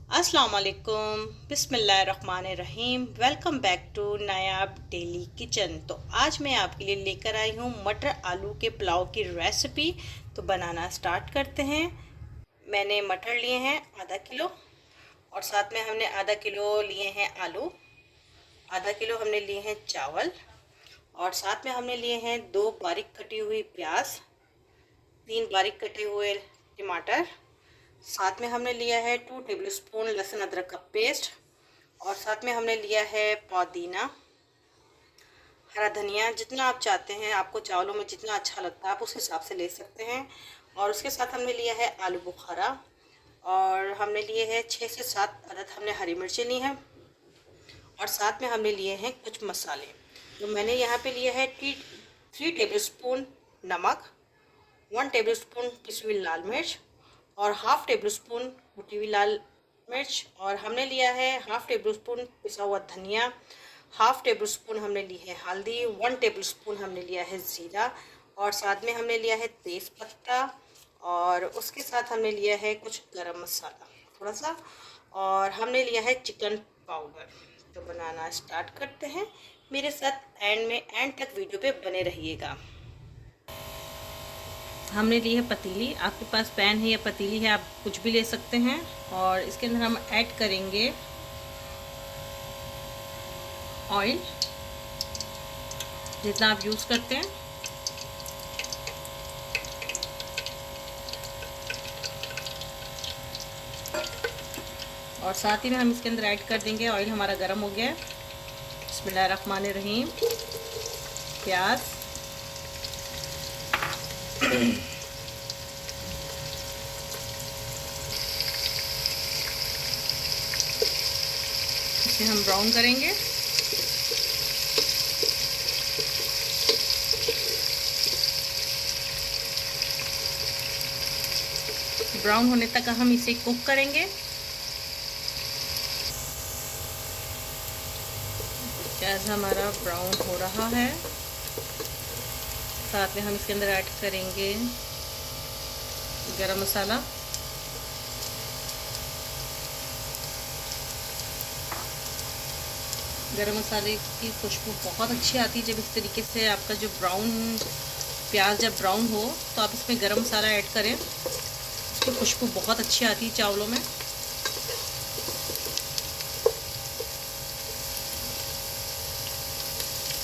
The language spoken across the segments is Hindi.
अस्सलाम वालेकुम, बिस्मिल्लाहिर्रहमानिर्रहीम। Welcome back to Nayab daily kitchen. तो आज मैं आपके लिए लेकर आई हूँ मटर आलू के पुलाव की रेसिपी। तो बनाना स्टार्ट करते हैं। मैंने मटर लिए हैं आधा किलो, और साथ में हमने आधा किलो लिए हैं आलू, आधा किलो हमने लिए हैं चावल, और साथ में हमने लिए हैं 2 बारीक कटी हुई प्याज, 3 बारीक कटे हुए टमाटर, साथ में हमने लिया है 2 टेबलस्पून लहसुन अदरक का पेस्ट, और साथ में हमने लिया है पुदीना, हरा धनिया। जितना आप चाहते हैं, आपको चावलों में जितना अच्छा लगता है आप उस हिसाब से ले सकते हैं। और उसके साथ हमने लिया है आलू बुखारा, और हमने लिए हैं 6 से 7 अदद हमने हरी मिर्ची ली हैं, और साथ में हमने लिए हैं कुछ मसाले। तो मैंने यहाँ पे लिया है 3 टेबलस्पून नमक, 1 टेबलस्पून पिसी हुई लाल मिर्च, और हाफ़ टेबल स्पून कुटी हुई लाल मिर्च, और हमने लिया है हाफ़ टेबल स्पून पिसा हुआ धनिया, हाफ़ टेबल स्पून हमने ली है हल्दी, 1 टेबल स्पून हमने लिया है ज़ीरा, और साथ में हमने लिया है तेज़ पत्ता, और उसके साथ हमने लिया है कुछ गरम मसाला थोड़ा सा, और हमने लिया है चिकन पाउडर। तो बनाना स्टार्ट करते हैं। मेरे साथ एंड तक वीडियो पे बने रहिएगा। हमने ली है पतीली, आपके पास पैन है या पतीली है आप कुछ भी ले सकते हैं, और इसके अंदर हम ऐड करेंगे ऑयल, जितना आप यूज़ करते हैं। और साथ ही में हम इसके अंदर ऐड कर देंगे, ऑयल हमारा गर्म हो गया है। बिस्मिल्लाहिर्रहमानिर्रहीम। प्याज, इसे हम ब्राउन करेंगे। ब्राउन होने तक हम इसे कुक करेंगे। प्याज हमारा ब्राउन हो रहा है। साथ में हम इसके अंदर ऐड करेंगे गरम मसाला, गरम मसाले की खुशबू बहुत अच्छी आती है जब इस तरीके से आपका जो प्याज जब ब्राउन हो तो आप इसमें गरम मसाला ऐड करें, इसकी खुशबू बहुत अच्छी आती है चावलों में।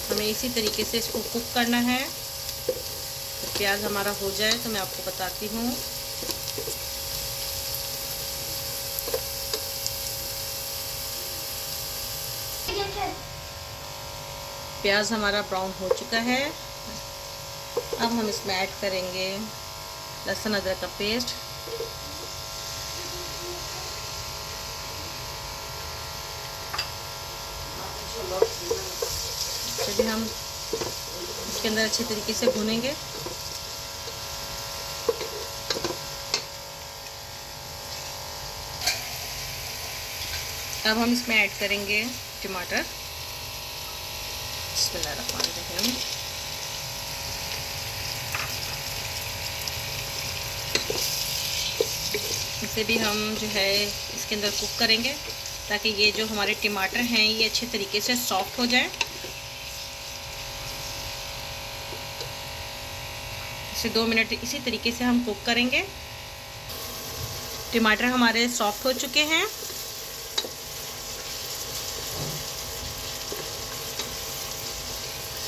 हमें इसी तरीके से इसको कुक करना है। तो प्याज हमारा हो जाए तो मैं आपको बताती हूँ। प्याज हमारा ब्राउन हो चुका है। अब हम इसमें ऐड करेंगे लहसुन अदरक का पेस्ट, चलिए हम इसके अंदर अच्छे तरीके से भूनेंगे। अब हम इसमें ऐड करेंगे टमाटर। बिस्मिल्लाहिर्रहमानिर्रहीम। इसे भी हम जो है इसके अंदर कुक करेंगे ताकि ये जो हमारे टमाटर हैं ये अच्छे तरीके से सॉफ्ट हो जाए। इसे 2 मिनट इसी तरीके से हम कुक करेंगे। टमाटर हमारे सॉफ्ट हो चुके हैं।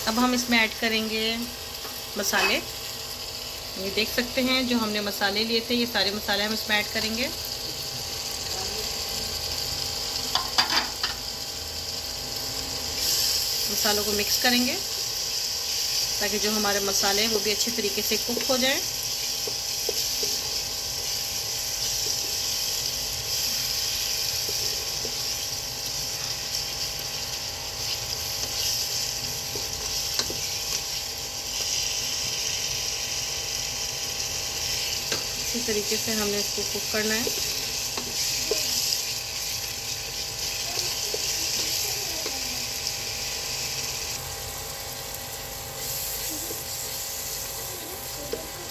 अब हम इसमें ऐड करेंगे मसाले। ये देख सकते हैं जो हमने मसाले लिए थे, ये सारे मसाले हम इसमें ऐड करेंगे। मसालों को मिक्स करेंगे ताकि जो हमारे मसाले हैं वो भी अच्छे तरीके से कुक हो जाए। इसी तरीके से हमने इसको कुक करना है।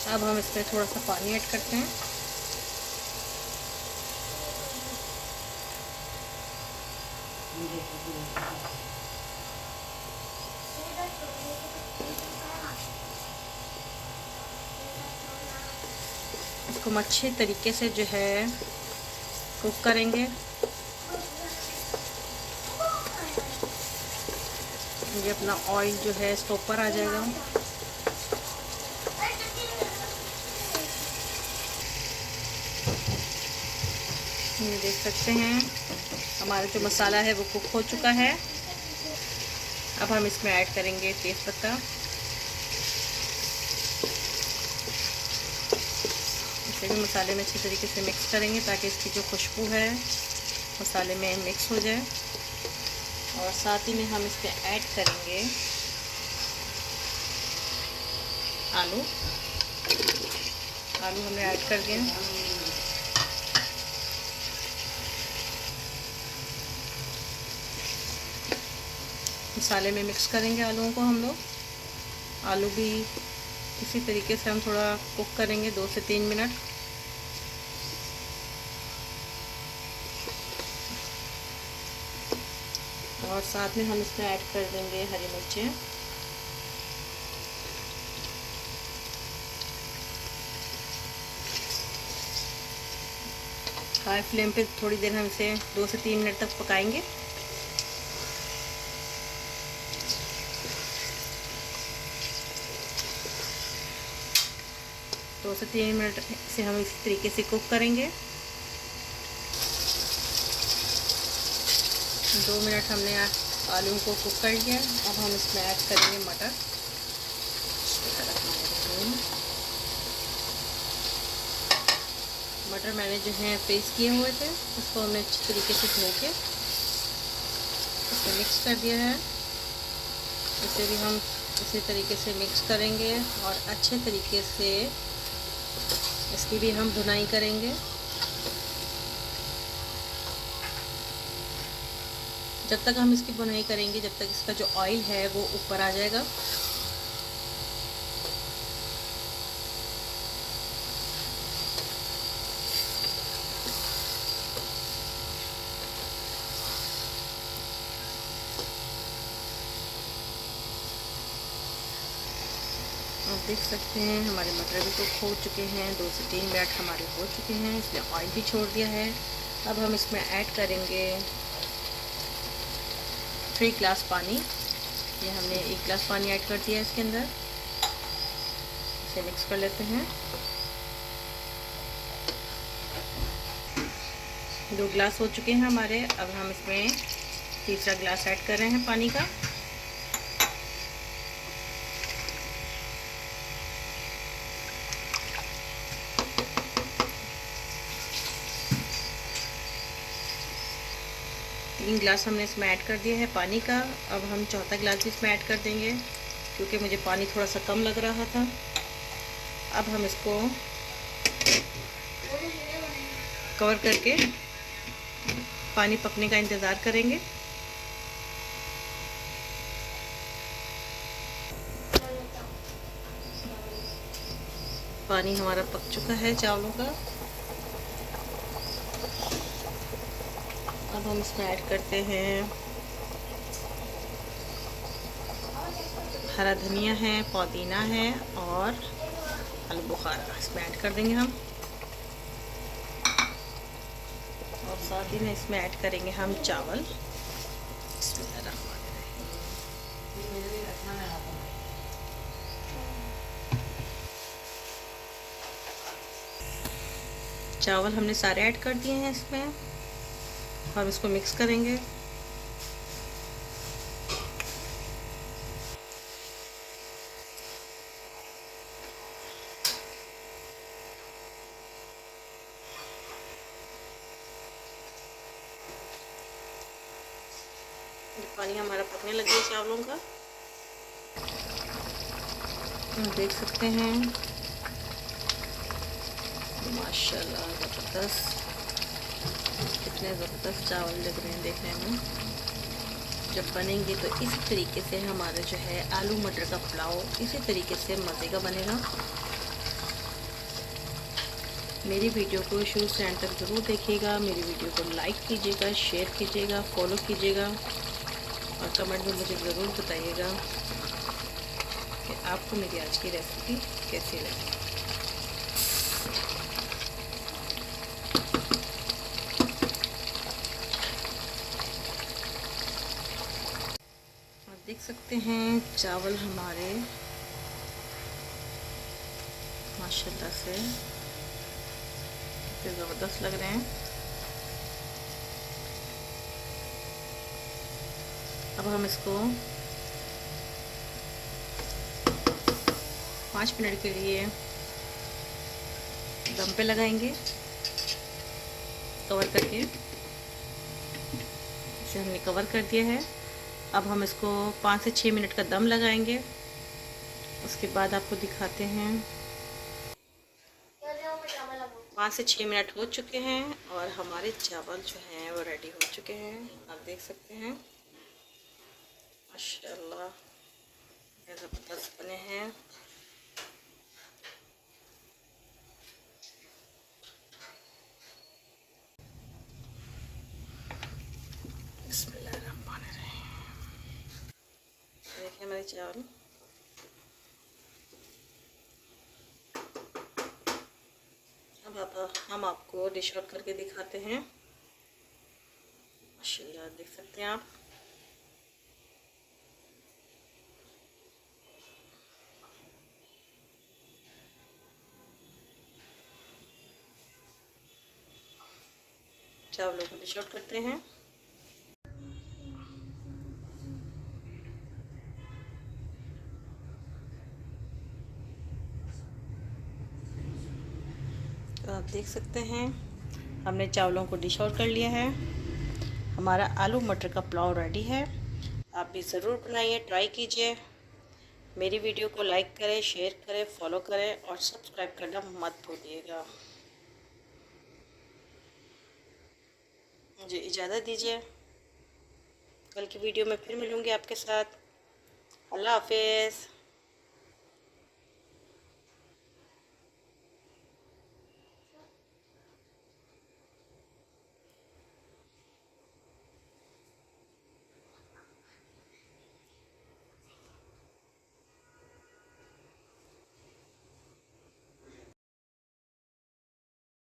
अब हम इसमें थोड़ा सा पानी ऐड करते हैं। इसको हम अच्छे तरीके से जो है कुक करेंगे। ये अपना ऑयल जो है इसके ऊपर आ जाएगा। ये देख सकते हैं हमारा जो मसाला है वो कुक हो चुका है। अब हम इसमें ऐड करेंगे तेज पत्ता। इसे भी मसाले में अच्छी तरीके से मिक्स करेंगे ताकि इसकी जो खुशबू है मसाले में मिक्स हो जाए। और साथ ही में हम इसमें ऐड करेंगे आलू। आलू हमने ऐड कर दिया। मसाले में मिक्स करेंगे आलूओं को हम लोग। आलू भी इसी तरीके से हम थोड़ा कुक करेंगे 2 से 3 मिनट। और साथ में हम इसमें ऐड कर देंगे हरी मिर्चें। हाई फ्लेम पे थोड़ी देर हम इसे 2 से 3 मिनट तक पकाएंगे। दो से 3 मिनट से हम इसी तरीके से कुक करेंगे। 2 मिनट हमने आलू को कुक कर लिया। अब हम इसमें ऐड करेंगे मटर। मटर मैंने जो है पेस्ट किए हुए थे उसको हमने अच्छी तरीके से धो के इसमें मिक्स कर दिया है। इसे भी हम इसी तरीके से मिक्स करेंगे और अच्छे तरीके से इसकी भी हम भुनाई करेंगे जब तक हम इसकी भुनाई करेंगे, जब तक इसका जो ऑयल है वो ऊपर आ जाएगा। आप देख सकते हैं हमारे मटर भी कुक हो चुके हैं। 2 से 3 मिनट हमारे हो चुके हैं। इसने ऑयल भी छोड़ दिया है। अब हम इसमें ऐड करेंगे 3 गिलास पानी। ये हमने 1 गिलास पानी ऐड कर दिया है इसके अंदर। इसे मिक्स कर लेते हैं। 2 गिलास हो चुके हैं हमारे। अब हम इसमें तीसरा गिलास ऐड कर रहे हैं पानी का। तीन गिलास हमने इसमें ऐड कर दिया है पानी का। अब हम चौथा गिलास भी इसमें ऐड कर देंगे क्योंकि मुझे पानी थोड़ा सा कम लग रहा था। अब हम इसको कवर करके पानी पकने का इंतज़ार करेंगे। पानी हमारा पक चुका है चावलों का। अब हम इसमें ऐड करते हैं हरा धनिया है, पुदीना है और आलू बुखारा इसमें ऐड कर देंगे हम। और साथ ही में इसमें ऐड करेंगे हम चावल। चावल हमने सारे ऐड कर दिए हैं इसमें और इसको मिक्स करेंगे। पानी हमारा पकने लग गया चावलों का। देख सकते हैं माशाल्लाह ज़बरदस्त, कितने ज़बरदस्त चावल लग रहे हैं देखने में। जब बनेंगे तो इसी तरीके से हमारा जो है आलू मटर का पुलाव इसी तरीके से मज़े का बनेगा। मेरी वीडियो को शुरू से एंड तक ज़रूर देखिएगा। मेरी वीडियो को लाइक कीजिएगा, शेयर कीजिएगा, फॉलो कीजिएगा और कमेंट में मुझे ज़रूर बताइएगा कि आपको मेरी आज की रेसिपी कैसी लगी। आप देख सकते हैं चावल हमारे माशाल्लाह से कितने ज़बरदस्त लग रहे हैं। अब हम इसको 5 मिनट के लिए दम पे लगाएंगे कवर करके। इसे हमने कवर कर दिया है। अब हम इसको 5 से 6 मिनट का दम लगाएंगे। उसके बाद आपको दिखाते हैं। 5 से 6 मिनट हो चुके हैं और हमारे चावल जो हैं वो रेडी हो चुके हैं। आप देख सकते हैं माशाल्लाह ज़बरदस्त बने हैं। देखिए हमारे चावल अब हम आपको डिश आउट करके दिखाते हैं। माशाल्लाह देख सकते हैं आप। चावलों को डिश आउट करते हैं। तो आप देख सकते हैं हमने चावलों को डिश आउट कर लिया है। हमारा आलू मटर का पुलाव रेडी है। आप भी ज़रूर बनाइए, ट्राई कीजिए। मेरी वीडियो को लाइक करें, शेयर करें, फॉलो करें और सब्सक्राइब करना मत भूलिएगा। मुझे इजाज़त दीजिए। कल की वीडियो में फिर मिलूँगी आपके साथ। अल्लाह हाफिज़।